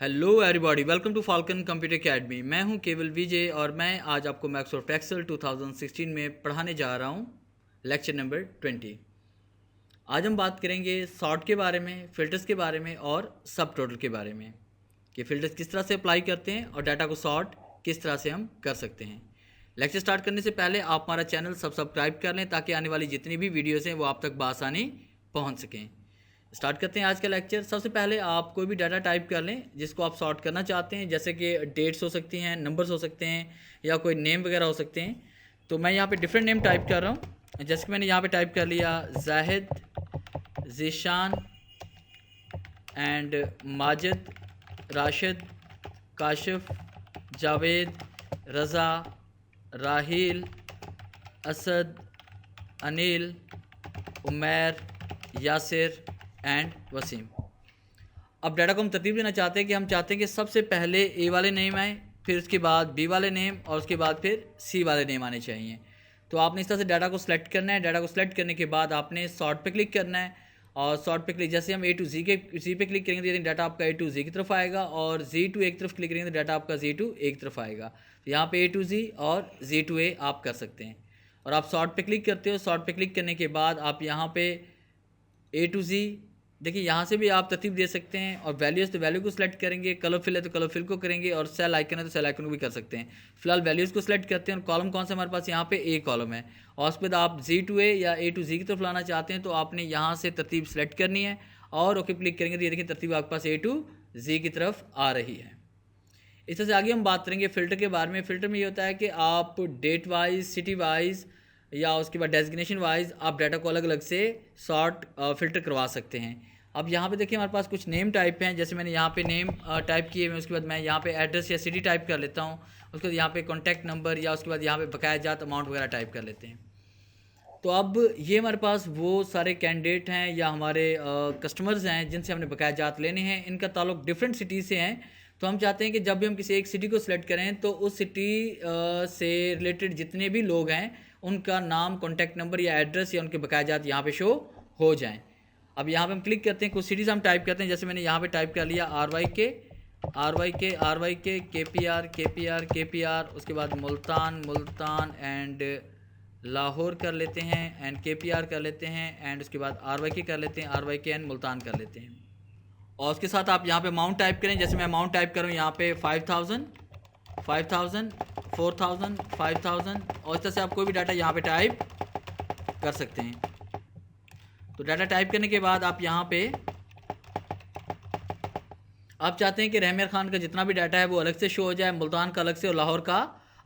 Hello everybody, welcome to Falcon computer academy. मैं हूं केवल विजय और मैं आज आपको माइक्रोसॉफ्ट एक्सेल 2016 में पढ़ाने जा रहा हूं लेक्चर नंबर 20। आज हम बात करेंगे सॉर्ट के बारे में, फ़िल्टर्स के बारे में और सब टोटल के बारे में कि फ़िल्टर्स किस तरह से अप्लाई करते हैं और डाटा को सॉर्ट किस तरह से हम कर सकते हैं। लेक्चर स्टार्ट करने से पहले आप हमारा चैनल सब्सक्राइब कर लें ताकि आने वाली जितनी भी वीडियोज़ हैं वो आप तक बआसानी पहुँच सकें। स्टार्ट करते हैं आज का लेक्चर। सबसे पहले आप कोई भी डाटा टाइप कर लें जिसको आप सॉर्ट करना चाहते हैं, जैसे कि डेट्स हो सकती हैं, नंबर्स हो सकते हैं या कोई नेम वगैरह हो सकते हैं। तो मैं यहाँ पे डिफरेंट नेम टाइप कर रहा हूँ। जैसे कि मैंने यहाँ पे टाइप कर लिया जाहिद, ज़ीशान एंड माजिद, राशिद, काशिफ, जावेद, रज़ा, राहील, असद, अनिल, उमैर, यासिर एंड वसीम। अब डाटा को हम तरतीब देना चाहते हैं कि हम चाहते हैं कि सबसे पहले ए वाले नेम आए, फिर उसके बाद बी वाले नेम और उसके बाद फिर सी वाले नेम आने चाहिए। तो आपने इस तरह से डाटा को सिलेक्ट करना है। डाटा को सिलेक्ट करने के बाद आपने सॉर्ट पे क्लिक करना है और सॉर्ट पे क्लिक जैसे हम ए टू जी पे क्लिक करेंगे तो डाटा आपका ए टू जी की तरफ आएगा और जी टू ए की तरफ क्लिक करेंगे तो डाटा आपका जी टू ए की तरफ आएगा। तो यहाँ पे ए टू जी और जी टू ए आप कर सकते हैं। और आप सॉर्ट पे क्लिक करते हो। सॉर्ट पे क्लिक करने के बाद आप यहाँ पे ए टू जी देखिए, यहाँ से भी आप तरतीब दे सकते हैं और वैल्यूज़ तो वैल्यू को सिलेक्ट करेंगे, कलर फिल है तो कलर फिल को करेंगे और सेल आइकन है तो सेल आइकन को भी कर सकते हैं। फिलहाल वैल्यूज़ को सिलेक्ट करते हैं और कॉलम कौन सा हमारे पास यहाँ पे ए कॉलम है और उसके बाद आप जी टू ए या ए टू जी की तरफ लाना चाहते हैं तो आपने यहाँ से तरतीब सेलेक्ट करनी है और ओके क्लिक करेंगे तो ये देखिए तरतीब आपके पास ए टू जी की तरफ आ रही है। इस तरह से आगे हम बात करेंगे फ़िल्टर के बारे में। फ़िल्टर में ये होता है कि आप डेट वाइज, सिटी वाइज या उसके बाद डेजिग्नेशन वाइज आप डाटा को अलग अलग से सॉर्ट फ़िल्टर करवा सकते हैं। अब यहाँ पे देखिए हमारे पास कुछ नेम टाइप हैं। जैसे मैंने यहाँ पे नेम टाइप किए हुए, उसके बाद मैं यहाँ पे एड्रेस या सिटी टाइप कर लेता हूँ। उसके बाद यहाँ पे कॉन्टैक्ट नंबर या उसके बाद यहाँ पे बकाया जात अमाउंट वगैरह टाइप कर लेते हैं। तो अब ये हमारे पास वो सारे कैंडिडेट हैं या हमारे कस्टमर्स हैं जिनसे हमने बकाया जात लेने हैं। इनका ताल्लुक डिफरेंट सिटी से हैं। तो हम चाहते हैं कि जब भी हम किसी एक सिटी को सिलेक्ट करें तो उस सिटी से रिलेटेड जितने भी लोग हैं उनका नाम, कॉन्टैक्ट नंबर या एड्रेस या उनके बकाया जात यहाँ पे शो हो जाएँ। अब यहाँ पे हम क्लिक करते हैं, कुछ सिटीज़ हम टाइप करते हैं। जैसे मैंने यहाँ पे टाइप कर लिया आर वाई के, के पी आर, उसके बाद मुल्तान एंड लाहौर कर लेते हैं एंड के पी आर कर लेते हैं एंड उसके बाद आर वाई के कर लेते हैं, आर वाई के एंड मुल्तान कर लेते हैं। और उसके साथ आप यहाँ पे अमाउंट टाइप करें। जैसे मैं अमाउंट टाइप करूँ यहाँ पे 5000, 4000 5000 और इस तरह से आप कोई भी डाटा यहाँ पे टाइप कर सकते हैं। तो डाटा टाइप करने के बाद आप यहाँ पे आप चाहते हैं कि रहमान खान का जितना भी डाटा है वो अलग से शो हो जाए, मुल्तान का अलग से और लाहौर का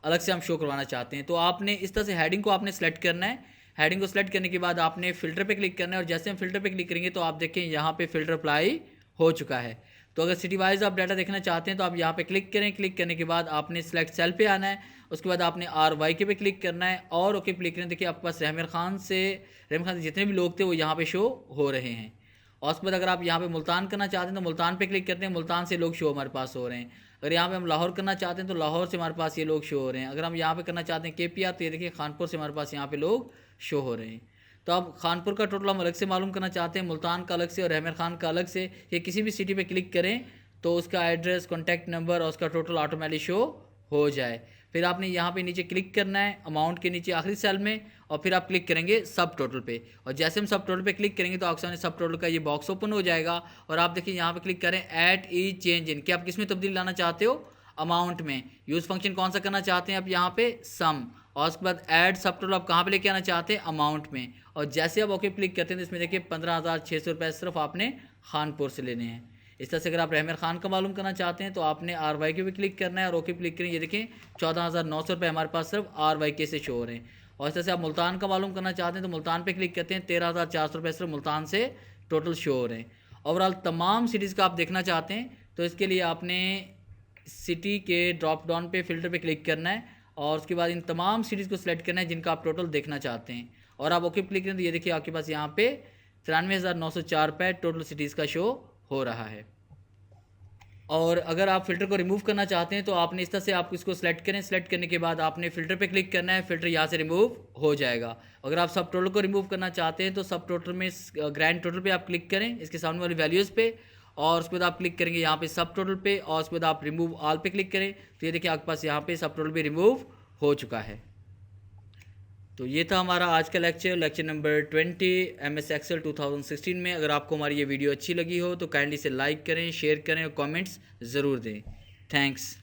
अलग से हम शो करवाना चाहते हैं। तो आपने इस तरह से हेडिंग को आपने सेलेक्ट करना है। हेडिंग को सेलेक्ट करने के बाद आपने फ़िल्टर पे क्लिक करना है और जैसे हम फ़िल्टर पे क्लिक करेंगे तो आप देखें यहाँ पे फ़िल्टर अप्लाई हो चुका है। तो अगर सिटी वाइज आप डाटा देखना चाहते हैं तो आप यहाँ पे क्लिक करें। क्लिक करने के बाद आपने सेलेक्ट सेल पे आना है। उसके बाद आपने आर वाई के पे क्लिक करना है और ओके क्लिक करें। देखिए आपके पास रहमान खान से जितने भी लोग थे वो यहाँ पे शो हो रहे हैं। और उसके बाद अगर आप यहाँ पे मुल्तान करना चाहते हैं तो मुल्तान पे क्लिक करते हैं, मुल्तान से लोग शो हमारे पास हो रहे हैं। अगर यहाँ पे हम लाहौर करना चाहते हैं तो लाहौर से हमारे पास ये लोग शो हो रहे हैं। अगर हम यहाँ पे करना चाहते हैं के पी आर तो ये देखिए खानपुर से हमारे पास यहाँ पे लोग शो हो रहे हैं। तो अब खानपुर का टोटल हम अलग से मालूम करना चाहते हैं, मुल्तान का अलग से और रहमान खान का अलग से। ये किसी भी सिटी पे क्लिक करें तो उसका एड्रेस, कॉन्टैक्ट नंबर और उसका टोटल ऑटोमेटिक शो हो जाए। फिर आपने यहाँ पे नीचे क्लिक करना है अमाउंट के नीचे आखिरी सेल में और फिर आप क्लिक करेंगे सब टोटल पे। और जैसे हम सब टोटल पे क्लिक करेंगे तो आपके सामने सब टोटल का ये बॉक्स ओपन हो जाएगा और आप देखिए यहाँ पे क्लिक करें ऐट ई चेंज इन, कि आप किस में तब्दील लाना चाहते हो, अमाउंट में। यूज़ फंक्शन कौन सा करना चाहते हैं आप यहाँ पे, सम। और उसके बाद ऐड सब टोटल आप कहाँ पे लेके आना चाहते हैं, अमाउंट में। और जैसे आप ओके क्लिक करते हैं तो इसमें देखिए 15,600 रुपये सिर्फ आपने खानपुर से लेने हैं। इस तरह से अगर आप रहमान खान का मालूम करना चाहते हैं तो आपने आर वाई के भी क्लिक करना है और ओके क्लिक करें। ये देखें 14,900 रुपये हमारे पास सिर्फ आर वाई के से शो हो रहे हैं। और इस तरह से आप मुल्तान का मालूम करना चाहते हैं तो मुल्तान पे क्लिक करते हैं, 13,400 रुपये सिर्फ मुल्तान से टोटल शो हो रहे हैं। ओवरऑल तमाम सिटीज़ का आप देखना चाहते हैं तो इसके लिए आपने सिटी के ड्रॉप डाउन पे फ़िल्टर पे क्लिक करना है और उसके बाद इन तमाम सिटीज़ को सिलेक्ट करना है जिनका आप टोटल देखना चाहते हैं। और आप ओके क्लिक करें तो ये देखिए आपके पास यहाँ पे 93,904 रुपये टोटल सिटीज़ का शो हो रहा है। और अगर आप फ़िल्टर को रिमूव करना चाहते हैं तो आपने इस तरह से आप इसको सेलेक्ट करें। सेलेक्ट करने के बाद आपने फ़िल्टर पे क्लिक करना है, फ़िल्टर यहाँ से रिमूव हो जाएगा। अगर आप सब टोटल को रिमूव करना चाहते हैं तो सब टोटल में ग्रैंड टोटल पे आप क्लिक करें, इसके सामने वाली वैल्यूज़ पे। और उसके बाद आप क्लिक करेंगे यहाँ पे सब टोटल पे, और उसके बाद आप रिमूव ऑल पे क्लिक करें तो ये देखिए आपके पास यहाँ पे सब टोटल भी रिमूव हो चुका है। तो ये था हमारा आज का लेक्चर नंबर 20 MS Excel 2016 में। अगर आपको हमारी ये वीडियो अच्छी लगी हो तो काइंडली से लाइक करें, शेयर करें और कमेंट्स ज़रूर दें। थैंक्स।